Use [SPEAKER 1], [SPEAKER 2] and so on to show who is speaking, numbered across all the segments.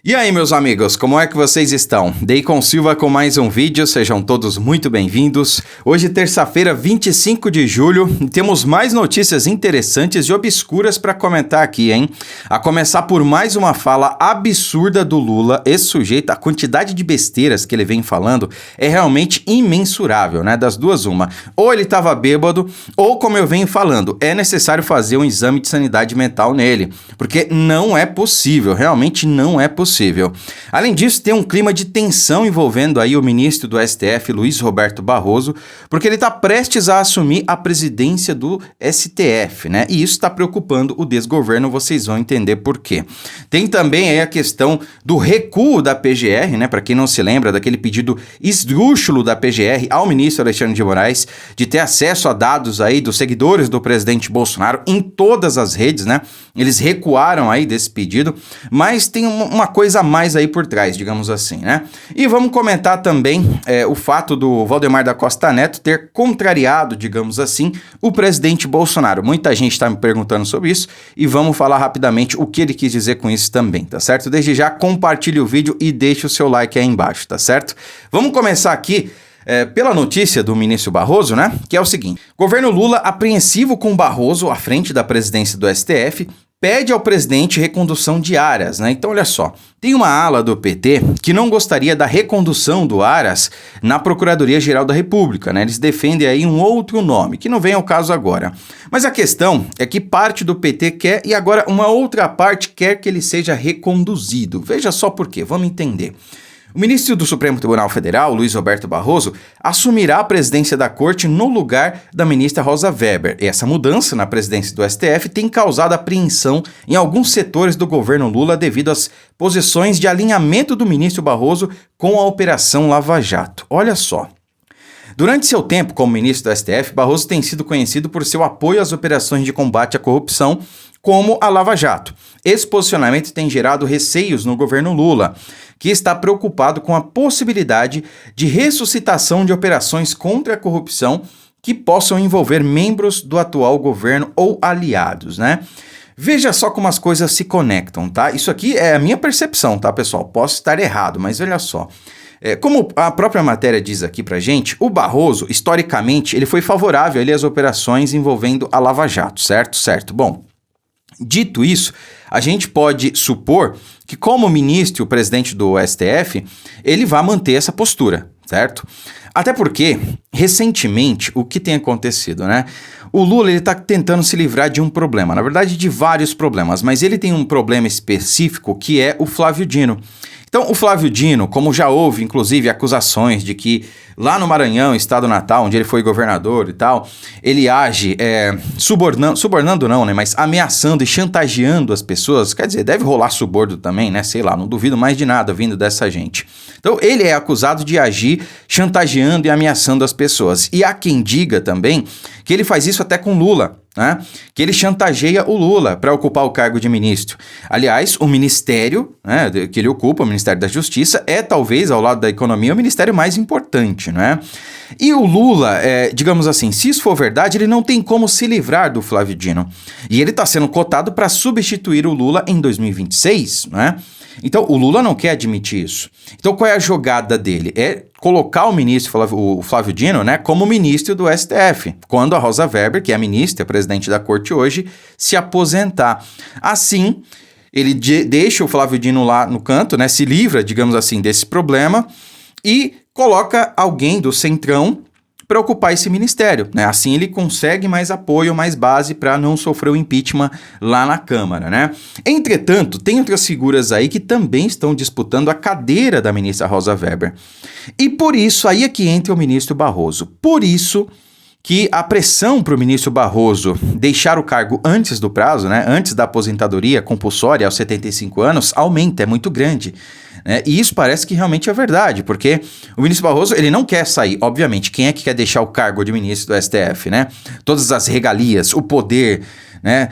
[SPEAKER 1] E aí, meus amigos, como é que vocês estão? Deicon Silva com mais um vídeo, sejam todos muito bem-vindos. Hoje, terça-feira, 25 de julho, temos mais notícias interessantes e obscuras para comentar aqui, hein? A começar por mais uma fala absurda do Lula. Esse sujeito, a quantidade de besteiras que ele vem falando é realmente imensurável, né? Das duas, uma. Ou ele estava bêbado, ou, como eu venho falando, é necessário fazer um exame de sanidade mental nele, porque não é possível, realmente não é possível. Além disso, tem um clima de tensão envolvendo aí o ministro do STF, Luiz Roberto Barroso, porque ele está prestes a assumir a presidência do STF, né? E isso está preocupando o desgoverno, vocês vão entender por quê. Tem também aí a questão do recuo da PGR, né? Para quem não se lembra, daquele pedido esdrúxulo da PGR ao ministro Alexandre de Moraes de ter acesso a dados aí dos seguidores do presidente Bolsonaro em todas as redes, né? Eles recuaram aí desse pedido, mas tem uma coisa a mais aí por trás, digamos assim, né? E vamos comentar também o fato do Valdemar da Costa Neto ter contrariado, digamos assim, o presidente Bolsonaro. Muita gente está me perguntando sobre isso e vamos falar rapidamente o que ele quis dizer com isso também, tá certo? Desde já, compartilhe o vídeo e deixe o seu like aí embaixo, tá certo? Vamos começar aqui pela notícia do ministro Barroso, né? Que é o seguinte: governo Lula, apreensivo com Barroso à frente da presidência do STF, pede ao presidente recondução de Aras, né? Então, olha só, tem uma ala do PT que não gostaria da recondução do Aras na Procuradoria-Geral da República, né? Eles defendem aí um outro nome, que não vem ao caso agora. Mas a questão é que parte do PT quer e agora uma outra parte quer que ele seja reconduzido. Veja só por quê, vamos entender. O ministro do Supremo Tribunal Federal, Luiz Roberto Barroso, assumirá a presidência da corte no lugar da ministra Rosa Weber. E essa mudança na presidência do STF tem causado apreensão em alguns setores do governo Lula devido às posições de alinhamento do ministro Barroso com a Operação Lava Jato. Olha só. Durante seu tempo como ministro do STF, Barroso tem sido conhecido por seu apoio às operações de combate à corrupção, como a Lava Jato. Esse posicionamento tem gerado receios no governo Lula, que está preocupado com a possibilidade de ressuscitação de operações contra a corrupção que possam envolver membros do atual governo ou aliados, né? Veja só como as coisas se conectam, tá? Isso aqui é a minha percepção, tá, pessoal? Posso estar errado, mas olha só. Como a própria matéria diz aqui pra gente, o Barroso, historicamente, ele foi favorável às operações envolvendo a Lava Jato, certo? Certo. Bom, dito isso, a gente pode supor que, como ministro e o presidente do STF, ele vai manter essa postura, certo? Até porque, recentemente, o que tem acontecido, né? O Lula está tentando se livrar de um problema, na verdade de vários problemas, mas ele tem um problema específico que é o Flávio Dino. Então, o Flávio Dino, como já houve, inclusive, acusações de que lá no Maranhão, estado natal, onde ele foi governador e tal, ele age subornando não, né, mas ameaçando e chantageando as pessoas. Quer dizer, deve rolar suborno também, né, sei lá, não duvido mais de nada vindo dessa gente. Então, ele é acusado de agir chantageando e ameaçando as pessoas. E há quem diga também que ele faz isso até com Lula, né? Que ele chantageia o Lula para ocupar o cargo de ministro. Aliás, o ministério, né, que ele ocupa, o Ministério da Justiça, é talvez, ao lado da economia, o ministério mais importante, né? E o Lula, digamos assim, se isso for verdade, ele não tem como se livrar do Flávio Dino. E ele está sendo cotado para substituir o Lula em 2026, né? Então, o Lula não quer admitir isso. Então, qual é a jogada dele? É colocar o ministro, o Flávio Dino, né, como ministro do STF, quando a Rosa Weber, que é a ministra, presidente da corte hoje, se aposentar. Assim, ele deixa o Flávio Dino lá no canto, né, se livra, digamos assim, desse problema e coloca alguém do Centrão para ocupar esse ministério, né? Assim ele consegue mais apoio, mais base para não sofrer o impeachment lá na Câmara, né? Entretanto, tem outras figuras aí que também estão disputando a cadeira da ministra Rosa Weber. E por isso, aí é que entra o ministro Barroso. Por isso que a pressão para o ministro Barroso deixar o cargo antes do prazo, né, antes da aposentadoria compulsória aos 75 anos, aumenta, é muito grande. Né? E isso parece que realmente é verdade, porque o ministro Barroso ele não quer sair. Obviamente, quem é que quer deixar o cargo de ministro do STF? Né? Todas as regalias, o poder, né,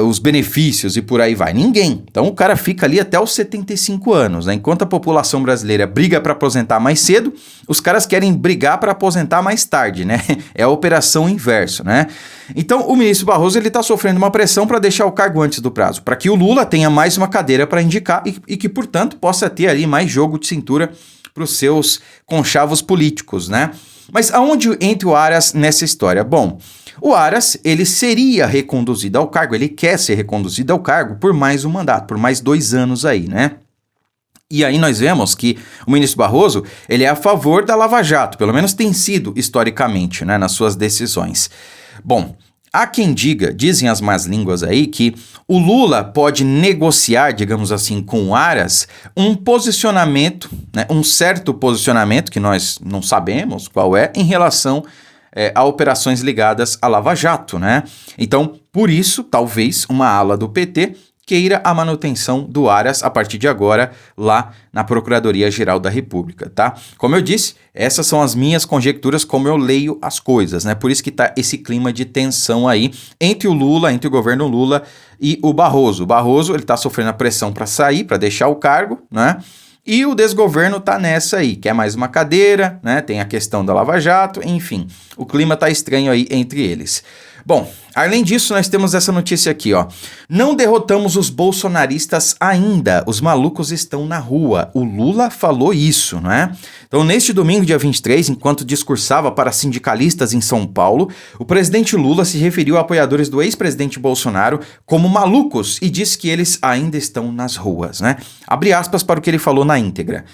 [SPEAKER 1] os benefícios e por aí vai? Ninguém. Então o cara fica ali até os 75 anos, né? Enquanto a população brasileira briga para aposentar mais cedo, os caras querem brigar para aposentar mais tarde, né? É a operação inverso, né? Então o ministro Barroso ele está sofrendo uma pressão para deixar o cargo antes do prazo, para que o Lula tenha mais uma cadeira para indicar e que, portanto, possa ter ali mais jogo de cintura para os seus conchavos políticos, né? Mas aonde entra o Aras nessa história? Bom, o Aras, ele seria reconduzido ao cargo, ele quer ser reconduzido ao cargo por mais um mandato, por mais 2 anos aí, né? E aí nós vemos que o ministro Barroso, ele é a favor da Lava Jato, pelo menos tem sido historicamente, né, nas suas decisões. Bom, há quem diga, dizem as más línguas aí, que o Lula pode negociar, digamos assim, com o Aras, um posicionamento, né, um certo posicionamento, que nós não sabemos qual é, em relação a operações ligadas à Lava Jato, né? Então, por isso, talvez, uma ala do PT queira a manutenção do Aras a partir de agora lá na Procuradoria-Geral da República, tá? Como eu disse, essas são as minhas conjecturas, como eu leio as coisas, né? Por isso que tá esse clima de tensão aí entre o Lula, entre o governo Lula e o Barroso. O Barroso, ele tá sofrendo a pressão para sair, para deixar o cargo, né? E o desgoverno tá nessa aí, quer mais uma cadeira, né? Tem a questão da Lava Jato, enfim, o clima tá estranho aí entre eles. Bom, além disso, nós temos essa notícia aqui, ó. Não derrotamos os bolsonaristas ainda, os malucos estão na rua. O Lula falou isso, não é? Então, neste domingo, dia 23, enquanto discursava para sindicalistas em São Paulo, o presidente Lula se referiu a apoiadores do ex-presidente Bolsonaro como malucos e disse que eles ainda estão nas ruas, né? Abre aspas para o que ele falou na íntegra.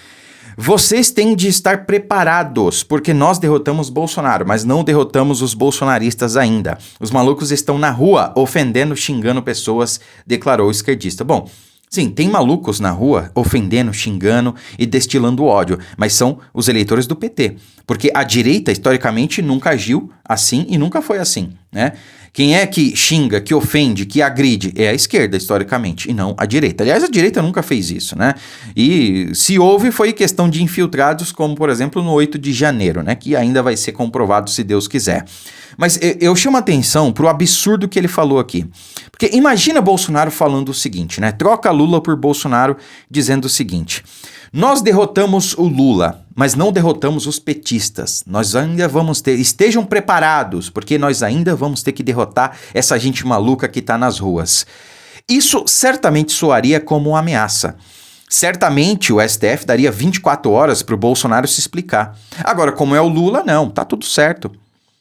[SPEAKER 1] Vocês têm de estar preparados, porque nós derrotamos Bolsonaro, mas não derrotamos os bolsonaristas ainda. Os malucos estão na rua, ofendendo, xingando pessoas, declarou o esquerdista. Bom, sim, tem malucos na rua, ofendendo, xingando e destilando ódio, mas são os eleitores do PT, porque a direita, historicamente, nunca agiu assim e nunca foi assim, né? Quem é que xinga, que ofende, que agride? É a esquerda, historicamente, e não a direita. Aliás, a direita nunca fez isso, né? E se houve, foi questão de infiltrados, como, por exemplo, no 8 de janeiro, né? Que ainda vai ser comprovado se Deus quiser. Mas eu chamo a atenção pro absurdo que ele falou aqui. Porque imagina Bolsonaro falando o seguinte, né? Troca Lula por Bolsonaro, dizendo o seguinte... Nós derrotamos o Lula, mas não derrotamos os petistas. Nós ainda vamos ter... Estejam preparados, porque nós ainda vamos ter que derrotar essa gente maluca que está nas ruas. Isso certamente soaria como uma ameaça. Certamente o STF daria 24 horas para o Bolsonaro se explicar. Agora, como é o Lula, não, tá tudo certo.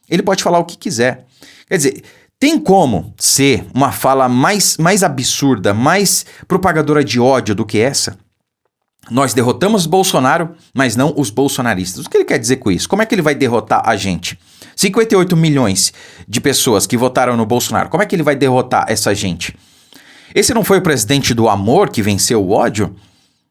[SPEAKER 1] Ele pode falar o que quiser. Quer dizer... Tem como ser uma fala mais absurda, mais propagadora de ódio do que essa? Nós derrotamos Bolsonaro, mas não os bolsonaristas. O que ele quer dizer com isso? Como é que ele vai derrotar a gente? 58 milhões de pessoas que votaram no Bolsonaro. Como é que ele vai derrotar essa gente? Esse não foi o presidente do amor que venceu o ódio?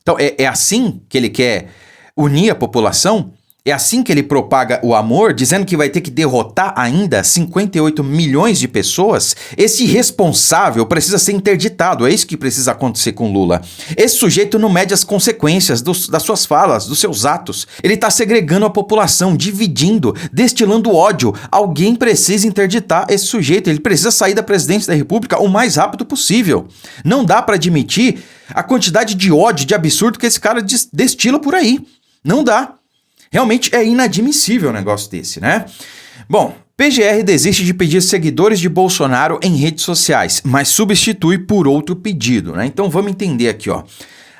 [SPEAKER 1] Então é assim que ele quer unir a população? É assim que ele propaga o amor, dizendo que vai ter que derrotar ainda 58 milhões de pessoas? Esse irresponsável precisa ser interditado, é isso que precisa acontecer com Lula. Esse sujeito não mede as consequências das suas falas, dos seus atos. Ele está segregando a população, dividindo, destilando ódio. Alguém precisa interditar esse sujeito, ele precisa sair da presidência da República o mais rápido possível. Não dá para admitir a quantidade de ódio, de absurdo que esse cara destila por aí. Não dá. Realmente é inadmissível um negócio desse, né? Bom, PGR desiste de pedir seguidores de Bolsonaro em redes sociais, mas substitui por outro pedido, né? Então vamos entender aqui, ó.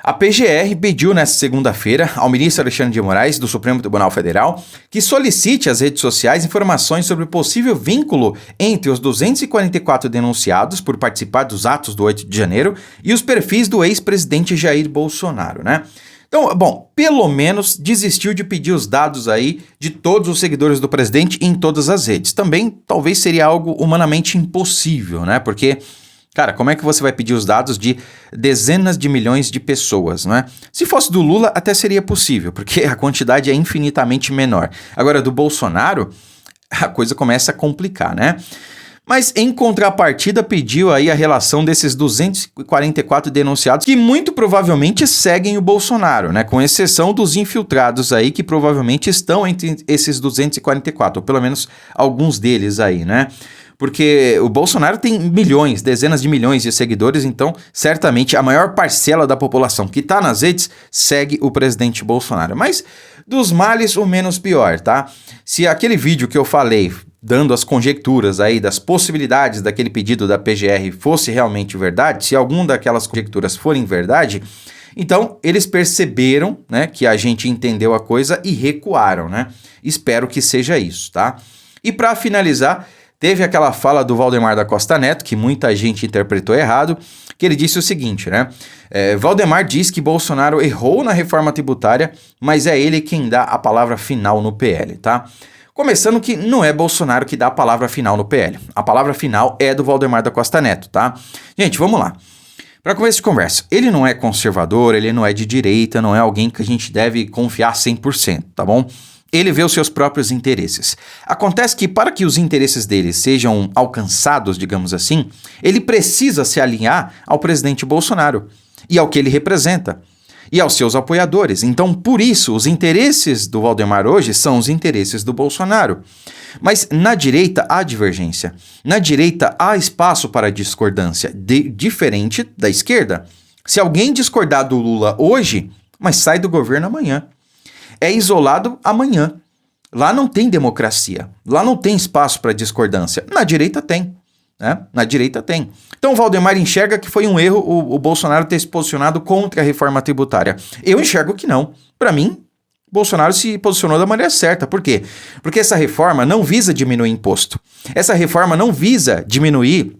[SPEAKER 1] A PGR pediu nesta segunda-feira ao ministro Alexandre de Moraes, do Supremo Tribunal Federal, que solicite às redes sociais informações sobre o possível vínculo entre os 244 denunciados por participar dos atos do 8 de janeiro e os perfis do ex-presidente Jair Bolsonaro, né? Então, bom, pelo menos desistiu de pedir os dados aí de todos os seguidores do presidente em todas as redes. Também talvez seria algo humanamente impossível, né? Porque, cara, como é que você vai pedir os dados de dezenas de milhões de pessoas, né? Se fosse do Lula, até seria possível, porque a quantidade é infinitamente menor. Agora, do Bolsonaro, a coisa começa a complicar, né? Mas em contrapartida pediu aí a relação desses 244 denunciados que muito provavelmente seguem o Bolsonaro, né? Com exceção dos infiltrados aí que provavelmente estão entre esses 244, ou pelo menos alguns deles aí, né? Porque o Bolsonaro tem milhões, dezenas de milhões de seguidores, então certamente a maior parcela da população que está nas redes segue o presidente Bolsonaro. Mas dos males, o menos pior, tá? Se aquele vídeo que eu falei, dando as conjecturas aí das possibilidades daquele pedido da PGR fosse realmente verdade, se alguma daquelas conjecturas forem verdade, então eles perceberam, né, que a gente entendeu a coisa e recuaram, né? Espero que seja isso, tá? E para finalizar, teve aquela fala do Valdemar da Costa Neto, que muita gente interpretou errado, que ele disse o seguinte, né? Valdemar diz que Bolsonaro errou na reforma tributária, mas é ele quem dá a palavra final no PL, tá? Começando que não é Bolsonaro que dá a palavra final no PL. A palavra final é do Valdemar da Costa Neto, tá? Gente, vamos lá. Para começo de conversa, ele não é conservador, ele não é de direita, não é alguém que a gente deve confiar 100%, tá bom? Ele vê os seus próprios interesses. Acontece que para que os interesses dele sejam alcançados, digamos assim, ele precisa se alinhar ao presidente Bolsonaro e ao que ele representa e aos seus apoiadores. Então, por isso, os interesses do Valdemar hoje são os interesses do Bolsonaro. Mas na direita há divergência. Na direita há espaço para discordância, diferente da esquerda. Se alguém discordar do Lula hoje, mas sai do governo amanhã. É isolado amanhã. Lá não tem democracia. Lá não tem espaço para discordância. Na direita tem. Né? Na direita tem. Então o Valdemar enxerga que foi um erro o Bolsonaro ter se posicionado contra a reforma tributária. Eu enxergo que não. Para mim, Bolsonaro se posicionou da maneira certa. Por quê? Porque essa reforma não visa diminuir imposto. Essa reforma não visa diminuir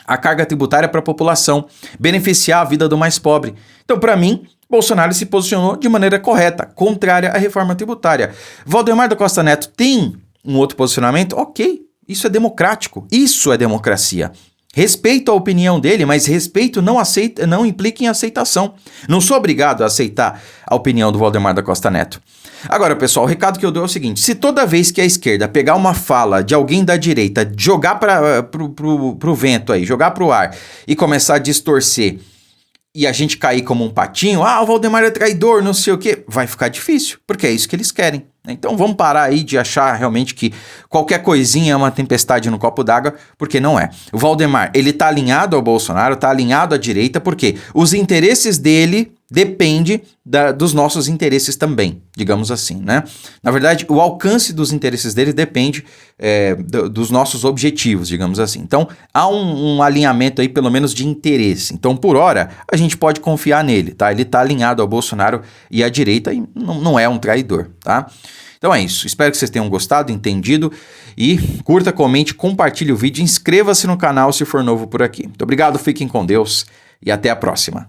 [SPEAKER 1] a carga tributária para a população, beneficiar a vida do mais pobre. Então, para mim, Bolsonaro se posicionou de maneira correta, contrária à reforma tributária. Valdemar da Costa Neto tem um outro posicionamento? Ok, isso é democrático, isso é democracia. Respeito a opinião dele, mas respeito não implica em aceitação. Não sou obrigado a aceitar a opinião do Valdemar da Costa Neto. Agora, pessoal, o recado que eu dou é o seguinte: se toda vez que a esquerda pegar uma fala de alguém da direita, jogar pro vento aí, jogar pro ar e começar a distorcer, e a gente cair como um patinho, o Valdemar é traidor, não sei o quê, vai ficar difícil, porque é isso que eles querem. Então vamos parar aí de achar realmente que qualquer coisinha é uma tempestade no copo d'água, porque não é. O Valdemar, ele tá alinhado ao Bolsonaro, tá alinhado à direita, porque os interesses dele dependem dos nossos interesses também, digamos assim, né? Na verdade, o alcance dos interesses dele depende dos nossos objetivos, digamos assim. Então, há um alinhamento aí, pelo menos, de interesse. Então, por hora, a gente pode confiar nele, tá? Ele tá alinhado ao Bolsonaro e à direita e não é um traidor, tá? Então é isso, espero que vocês tenham gostado, entendido e curta, comente, compartilhe o vídeo, inscreva-se no canal se for novo por aqui. Muito obrigado, fiquem com Deus e até a próxima.